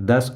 10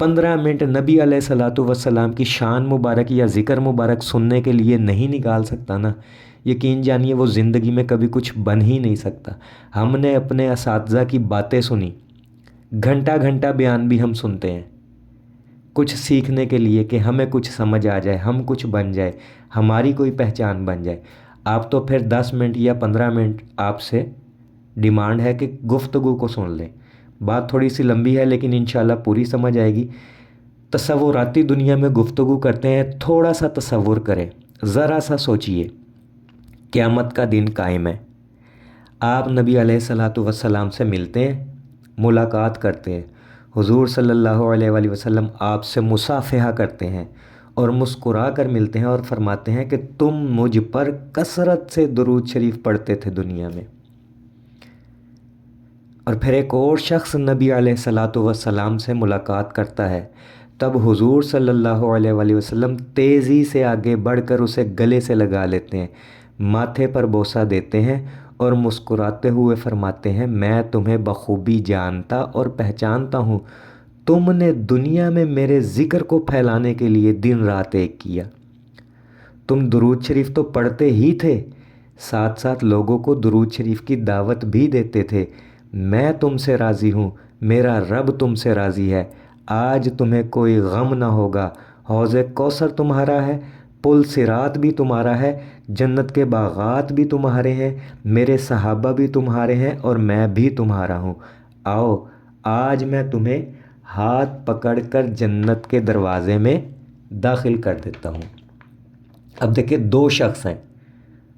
15 minute نبی علیہ الصلاۃ والسلام کی شان مبارک یا ذکر مبارک سننے کے لیے نہیں نکال سکتا نا، یقین جانیے وہ زندگی میں کبھی کچھ بن ہی نہیں سکتا۔ ہم نے اپنے اساتذہ کی باتیں سنی، گھنٹہ گھنٹہ بیان بھی ہم سنتے ہیں کچھ سیکھنے کے لیے کہ ہمیں کچھ سمجھ آ جائے، ہم کچھ بن جائے، ہماری کوئی پہچان بن جائے۔ آپ تو پھر 10 منٹ یا 15 منٹ آپ سے ڈیمانڈ ہے کہ گفتگو کو سن لیں۔ بات تھوڑی سی لمبی ہے لیکن انشاءاللہ پوری سمجھ آئے گی۔ تصوراتی دنیا میں گفتگو کرتے ہیں، تھوڑا سا تصور کریں، ذرا سا سوچئے، قیامت کا دن قائم ہے، آپ نبی علیہ الصلاۃ والسلام سے ملتے ہیں، ملاقات کرتے ہیں، حضور صلی اللہ علیہ وآلہ وسلم آپ سے مصافحہ کرتے ہیں اور مسکرا کر ملتے ہیں اور فرماتے ہیں کہ تم مجھ پر کثرت سے درود شریف پڑھتے تھے دنیا میں۔ اور پھر ایک اور شخص نبی علیہ الصلاۃ والسلام سے ملاقات کرتا ہے، تب حضور صلی اللہ علیہ وآلہ وسلم تیزی سے آگے بڑھ کر اسے گلے سے لگا لیتے ہیں، ماتھے پر بوسہ دیتے ہیں اور مسکراتے ہوئے فرماتے ہیں میں تمہیں بخوبی جانتا اور پہچانتا ہوں، تم نے دنیا میں میرے ذکر کو پھیلانے کے لیے دن رات ایک کیا، تم درود شریف تو پڑھتے ہی تھے، ساتھ ساتھ لوگوں کو درود شریف کی دعوت بھی دیتے تھے، میں تم سے راضی ہوں، میرا رب تم سے راضی ہے، آج تمہیں کوئی غم نہ ہوگا، حوض کوثر تمہارا ہے، پل صراط بھی تمہارا ہے، جنت کے باغات بھی تمہارے ہیں، میرے صحابہ بھی تمہارے ہیں اور میں بھی تمہارا ہوں، آؤ آج میں تمہیں ہاتھ پکڑ کر جنت کے دروازے میں داخل کر دیتا ہوں۔ اب دیکھیں دو شخص ہیں،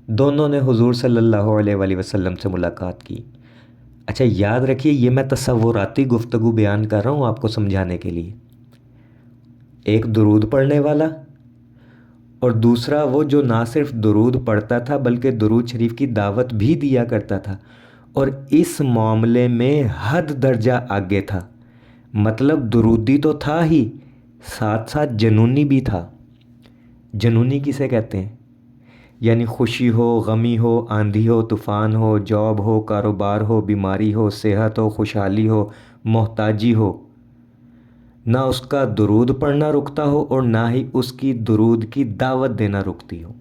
دونوں نے حضور صلی اللہ علیہ وآلہ وسلم سے ملاقات کی۔ اچھا یاد رکھیے یہ میں تصوراتی گفتگو بیان کر رہا ہوں آپ کو سمجھانے کے لیے، ایک درود پڑھنے والا اور دوسرا وہ جو نہ صرف درود پڑھتا تھا بلکہ درود شریف کی دعوت بھی دیا کرتا تھا اور اس معاملے میں حد درجہ آگے تھا، مطلب درودی تو تھا ہی، ساتھ ساتھ جنونی بھی تھا۔ جنونی کسے کہتے ہیں؟ یعنی خوشی ہو، غمی ہو، آندھی ہو، طوفان ہو، جاب ہو، کاروبار ہو، بیماری ہو، صحت ہو، خوشحالی ہو، محتاجی ہو، نہ اس کا درود پڑھنا رکتا ہو اور نہ ہی اس کی درود کی دعوت دینا رکتی ہو۔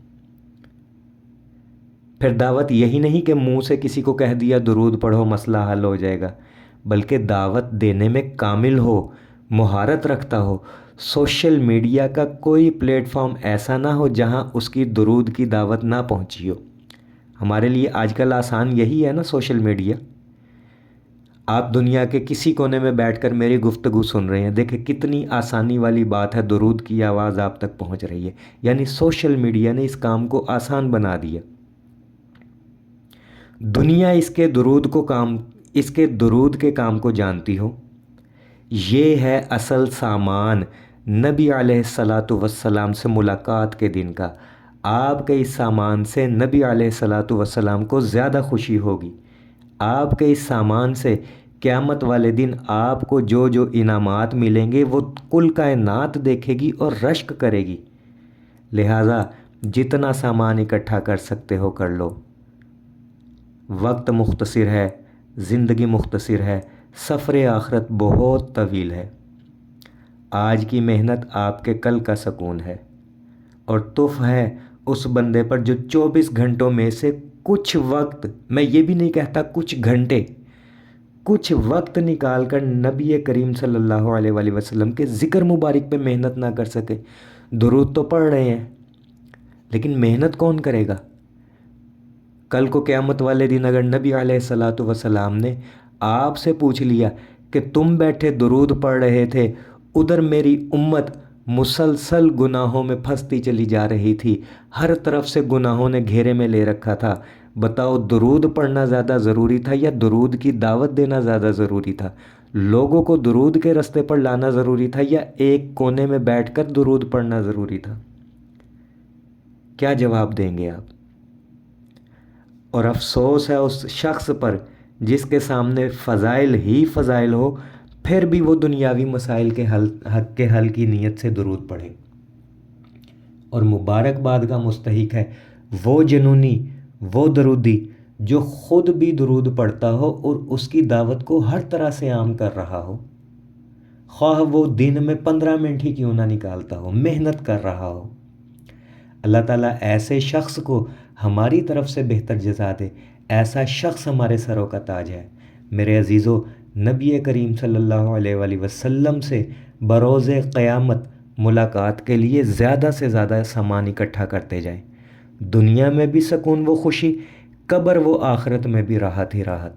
پھر دعوت یہی نہیں کہ منہ سے کسی کو کہہ دیا درود پڑھو مسئلہ حل ہو جائے گا، بلکہ دعوت دینے میں کامل ہو، مہارت رکھتا ہو، سوشل میڈیا کا کوئی پلیٹ فارم ایسا نہ ہو جہاں اس کی درود کی دعوت نہ پہنچی ہو۔ ہمارے لیے آج کل آسان یہی ہے نا سوشل میڈیا، آپ دنیا کے کسی کونے میں بیٹھ کر میری گفتگو سن رہے ہیں، دیکھیں کتنی آسانی والی بات ہے، درود کی آواز آپ تک پہنچ رہی ہے، یعنی سوشل میڈیا نے اس کام کو آسان بنا دیا۔ دنیا اس کے درود کے کام کو جانتی ہو، یہ ہے اصل سامان نبی علیہ الصلاۃ والسلام سے ملاقات کے دن کا۔ آپ کے اس سامان سے نبی علیہ الصلاۃ والسلام کو زیادہ خوشی ہوگی، آپ کے اس سامان سے قیامت والے دن آپ کو جو جو انعامات ملیں گے وہ کل کائنات دیکھے گی اور رشک کرے گی، لہٰذا جتنا سامان اکٹھا کر سکتے ہو کر لو، وقت مختصر ہے، زندگی مختصر ہے، سفر آخرت بہت طویل ہے، آج کی محنت آپ کے کل کا سکون ہے، اور تف ہے اس بندے پر جو 24 گھنٹوں میں سے کچھ وقت، میں یہ بھی نہیں کہتا کچھ گھنٹے، کچھ وقت نکال کر نبی کریم صلی اللہ علیہ وآلہ وسلم کے ذکر مبارک پہ محنت نہ کر سکے۔ درود تو پڑھ رہے ہیں لیکن محنت کون کرے گا؟ کل کو قیامت والے دن اگر نبی علیہ الصلاۃ والسلام نے آپ سے پوچھ لیا کہ تم بیٹھے درود پڑھ رہے تھے، ادھر میری امت مسلسل گناہوں میں پھنستی چلی جا رہی تھی، ہر طرف سے گناہوں نے گھیرے میں لے رکھا تھا، بتاؤ درود پڑھنا زیادہ ضروری تھا یا درود کی دعوت دینا زیادہ ضروری تھا؟ لوگوں کو درود کے رستے پر لانا ضروری تھا یا ایک کونے میں بیٹھ کر درود پڑھنا ضروری تھا؟ کیا جواب دیں گے آپ؟ اور افسوس ہے اس شخص پر جس کے سامنے فضائل ہی فضائل ہو، پھر بھی وہ دنیاوی مسائل کے حق کے حل کی نیت سے درود پڑھے۔ اور مبارکباد کا مستحق ہے وہ جنونی، وہ درودی جو خود بھی درود پڑھتا ہو اور اس کی دعوت کو ہر طرح سے عام کر رہا ہو، خواہ وہ دن میں 15 منٹ ہی کیوں نہ نکالتا ہو، محنت کر رہا ہو۔ اللہ تعالیٰ ایسے شخص کو ہماری طرف سے بہتر جزا دے، ایسا شخص ہمارے سروں کا تاج ہے۔ میرے عزیزو، نبی کریم صلی اللہ علیہ وآلہ وسلم سے بروز قیامت ملاقات کے لیے زیادہ سے زیادہ سامان اکٹھا کرتے جائیں۔ دنیا میں بھی سکون و خوشی، قبر و آخرت میں بھی راحت ہی راحت۔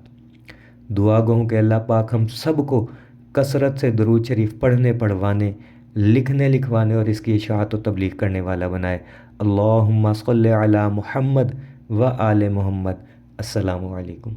دعا گوں کہ اللہ پاک ہم سب کو کثرت سے درود شریف پڑھنے، پڑھوانے، لکھنے، لکھوانے اور اس کی اشاعت و تبلیغ کرنے والا بنائے۔ اللہم صلی علی محمد و آل محمد۔ السلام علیکم۔